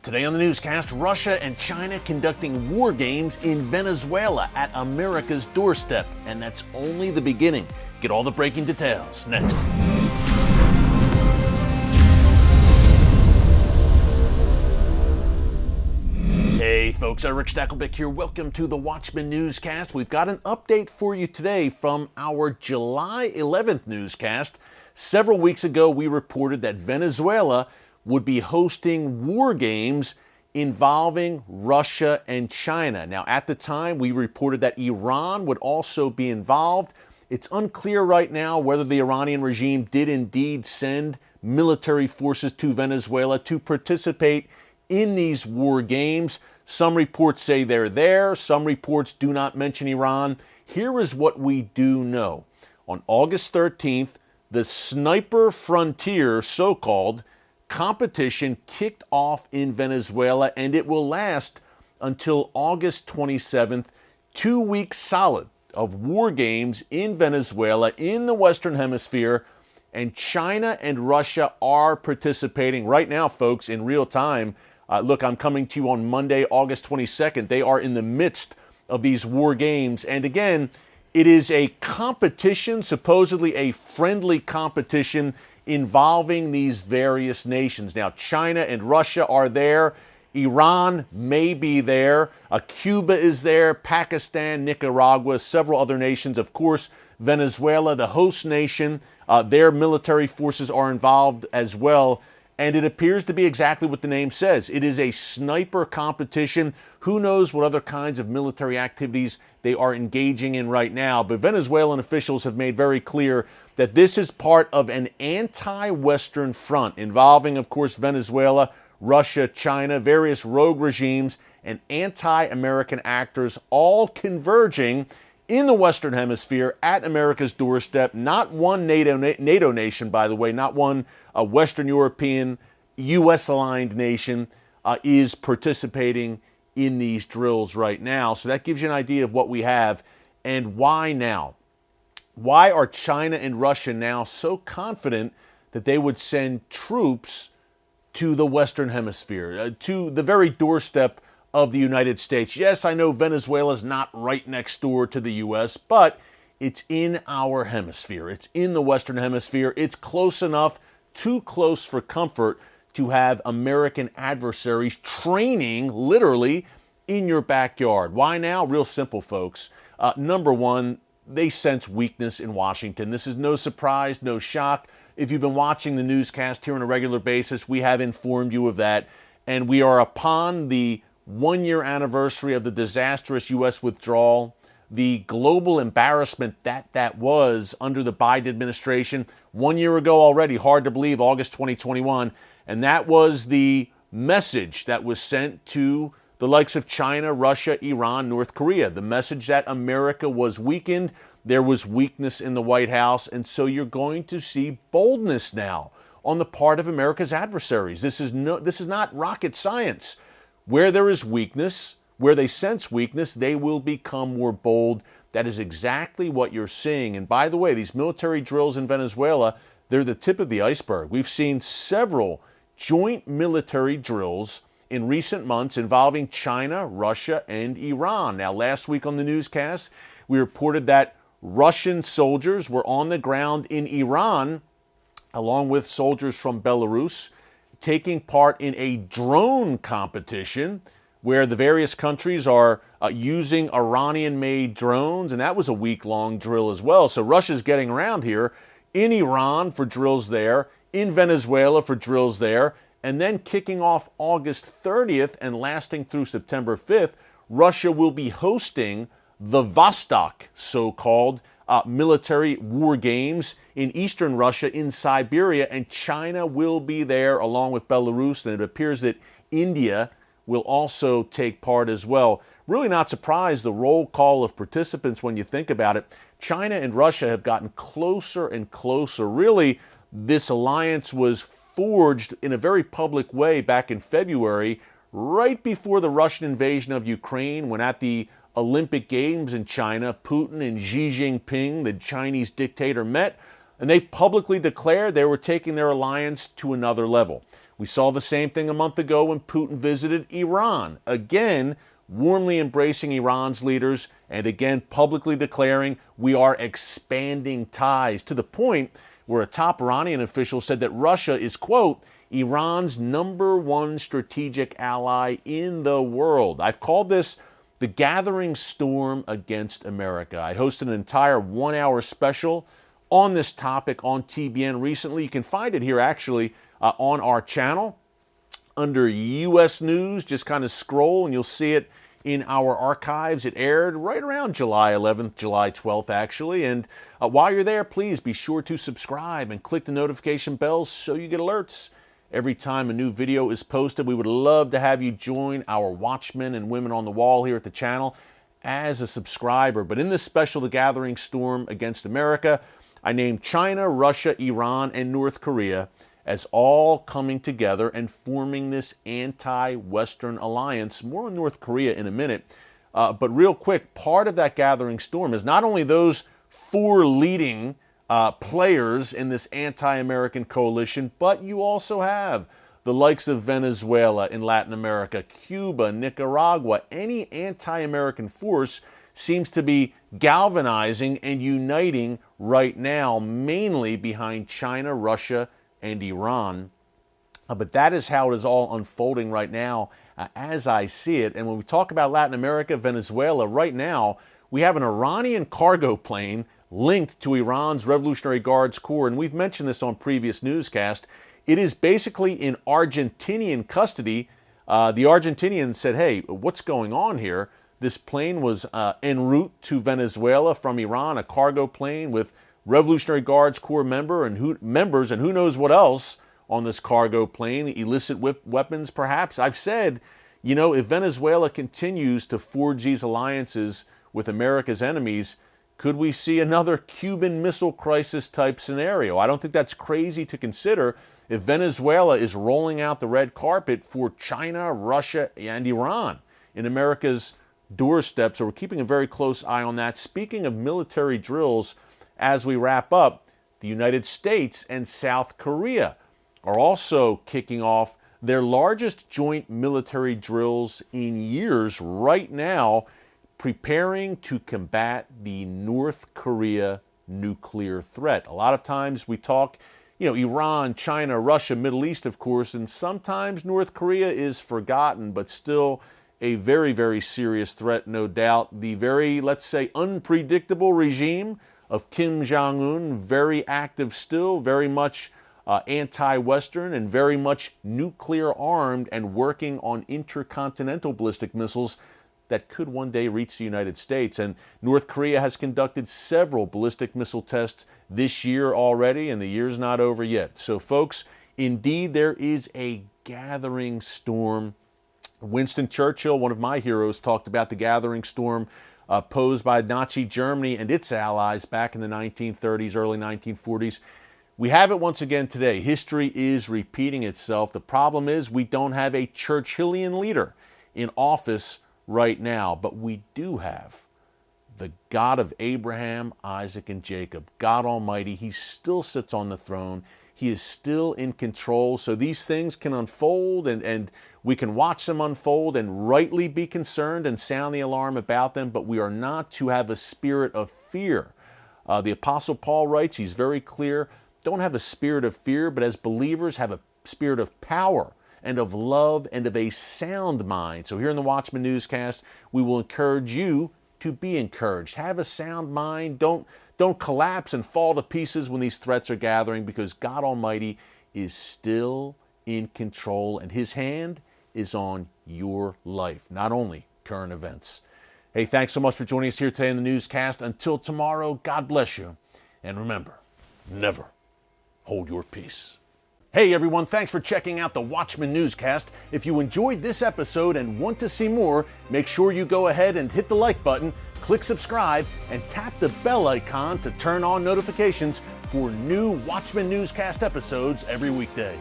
Today on the newscast, Russia and China conducting war games in Venezuela at America's doorstep. And that's only the beginning. Get all the breaking details next. Hey folks, Erick Stakelbeck here. Welcome to the Watchman Newscast. We've got an update for you today from our July 11th newscast. Several weeks ago, we reported that Venezuela would be hosting war games involving Russia and China. Now, at the time, we reported that Iran would also be involved. It's unclear right now whether the Iranian regime did indeed send military forces to Venezuela to participate in these war games. Some reports say they're there. Some reports do not mention Iran. Here is what we do know. On August 13th, the Sniper Frontier, so-called, competition kicked off in Venezuela, and it will last until August 27th, 2 weeks solid of war games in Venezuela in the Western Hemisphere, and China and Russia are participating right now, folks, in real time. Look, I'm coming to you on Monday, August 22nd. They are in the midst of these war games, and again, it is a competition, supposedly a friendly competition, involving these various nations. Now, China and Russia are there. Iran may be there. Cuba is there. Pakistan, Nicaragua, several other nations. Of course, Venezuela, the host nation, their military forces are involved as well. And it appears to be exactly what the name says. It is a sniper competition. Who knows what other kinds of military activities they are engaging in right now. But Venezuelan officials have made very clear that this is part of an anti-Western front involving, of course, Venezuela, Russia, China, various rogue regimes, and anti-American actors, all converging in the Western Hemisphere at America's doorstep. Not one NATO nation, by the way, not one Western European, U.S.-aligned nation is participating in these drills right now. So that gives you an idea of what we have and why now. Why are China and Russia now so confident that they would send troops to the Western Hemisphere, to the very doorstep of the United States? Yes, I know Venezuela is not right next door to the U.S., but it's in our hemisphere. It's in the Western Hemisphere. It's close enough, too close for comfort, to have American adversaries training literally in your backyard. Why now? Real simple, folks. Number one, they sense weakness in Washington. This is no surprise, no shock. If you've been watching the newscast here on a regular basis, we have informed you of that. And we are upon the one-year anniversary of the disastrous U.S. withdrawal, the global embarrassment that was under the Biden administration 1 year ago already, hard to believe, August 2021. And that was the message that was sent to the likes of China, Russia, Iran, North Korea. The message that America was weakened, there was weakness in the White House, and so you're going to see boldness now on the part of America's adversaries. This is not rocket science. Where there is weakness, where they sense weakness, they will become more bold. That is exactly what you're seeing. And by the way, these military drills in Venezuela, they're the tip of the iceberg. We've seen several joint military drills in recent months involving China, Russia, and Iran. Now, last week on the newscast, we reported that Russian soldiers were on the ground in Iran, along with soldiers from Belarus, taking part in a drone competition where the various countries are using Iranian-made drones, and that was a week-long drill as well. So Russia's getting around here in Iran for drills there, in Venezuela for drills there, and then kicking off August 30th and lasting through September 5th, Russia will be hosting the Vostok, so-called, military war games in eastern Russia, in Siberia, and China will be there along with Belarus, and it appears that India will also take part as well. Really not surprised, the roll call of participants when you think about it. China and Russia have gotten closer and closer. Really, this alliance was forged in a very public way back in February, right before the Russian invasion of Ukraine, when at the Olympic Games in China, Putin and Xi Jinping, the Chinese dictator, met, and they publicly declared they were taking their alliance to another level. We saw the same thing a month ago when Putin visited Iran, again warmly embracing Iran's leaders and again publicly declaring we are expanding ties, to the point where a top Iranian official said that Russia is, quote, Iran's #1 strategic ally in the world. I've called this the gathering storm against America. I hosted an entire 1-hour special on this topic on TBN recently. You can find it here actually on our channel under U.S. News. Just kind of scroll and you'll see it in our archives. It aired right around July 11th, July 12th actually. And while you're there, please be sure to subscribe and click the notification bell so you get alerts every time a new video is posted. We would love to have you join our watchmen and women on the wall here at the channel as a subscriber. But in this special, The Gathering Storm Against America, I named China, Russia, Iran, and North Korea as all coming together and forming this anti-Western alliance. More on North Korea in a minute. But real quick, part of that gathering storm is not only those 4 leading players in this anti-American coalition, but you also have the likes of Venezuela in Latin America, Cuba, Nicaragua. Any anti-American force seems to be galvanizing and uniting right now, mainly behind China, Russia, and Iran. But that is how it is all unfolding right now as I see it. And when we talk about Latin America, Venezuela, right now, we have an Iranian cargo plane linked to Iran's Revolutionary Guards Corps. And we've mentioned this on previous newscasts. It is basically in Argentinian custody. The Argentinians said, hey, what's going on here? This plane was en route to Venezuela from Iran, a cargo plane with Revolutionary Guards Corps members and who knows what else on this cargo plane, illicit weapons perhaps. I've said, you know, if Venezuela continues to forge these alliances with America's enemies, could we see another Cuban Missile Crisis type scenario? I don't think that's crazy to consider if Venezuela is rolling out the red carpet for China, Russia, and Iran in America's doorstep. So we're keeping a very close eye on that. Speaking of military drills, as we wrap up, the United States and South Korea are also kicking off their largest joint military drills in years right now, preparing to combat the North Korea nuclear threat. A lot of times we talk, you know, Iran, China, Russia, Middle East, of course, and sometimes North Korea is forgotten, but still a very, very serious threat, no doubt. The very, let's say, unpredictable regime of Kim Jong-un, very active still, very much anti-Western and very much nuclear armed and working on intercontinental ballistic missiles that could one day reach the United States. And North Korea has conducted several ballistic missile tests this year already, and the year's not over yet. So folks, indeed there is a gathering storm. Winston Churchill, one of my heroes, talked about the gathering storm posed by Nazi Germany and its allies back in the 1930s, early 1940s. We have it once again today. History is repeating itself. The problem is we don't have a Churchillian leader in office right now, but we do have the God of Abraham, Isaac, and Jacob, God Almighty. He still sits on the throne. He is still in control. So these things can unfold and we can watch them unfold and rightly be concerned and sound the alarm about them, but we are not to have a spirit of fear. The Apostle Paul writes, he's very clear, don't have a spirit of fear, but as believers have a spirit of power and of love and of a sound mind. So here in the Watchman Newscast, we will encourage you to be encouraged. Have a sound mind. Don't collapse and fall to pieces when these threats are gathering, because God Almighty is still in control and His hand is on your life, not only current events. Hey, thanks so much for joining us here today in the newscast. Until tomorrow, God bless you. And remember, never hold your peace. Hey everyone, thanks for checking out the Watchman Newscast. If you enjoyed this episode and want to see more, make sure you go ahead and hit the like button, click subscribe, and tap the bell icon to turn on notifications for new Watchman Newscast episodes every weekday.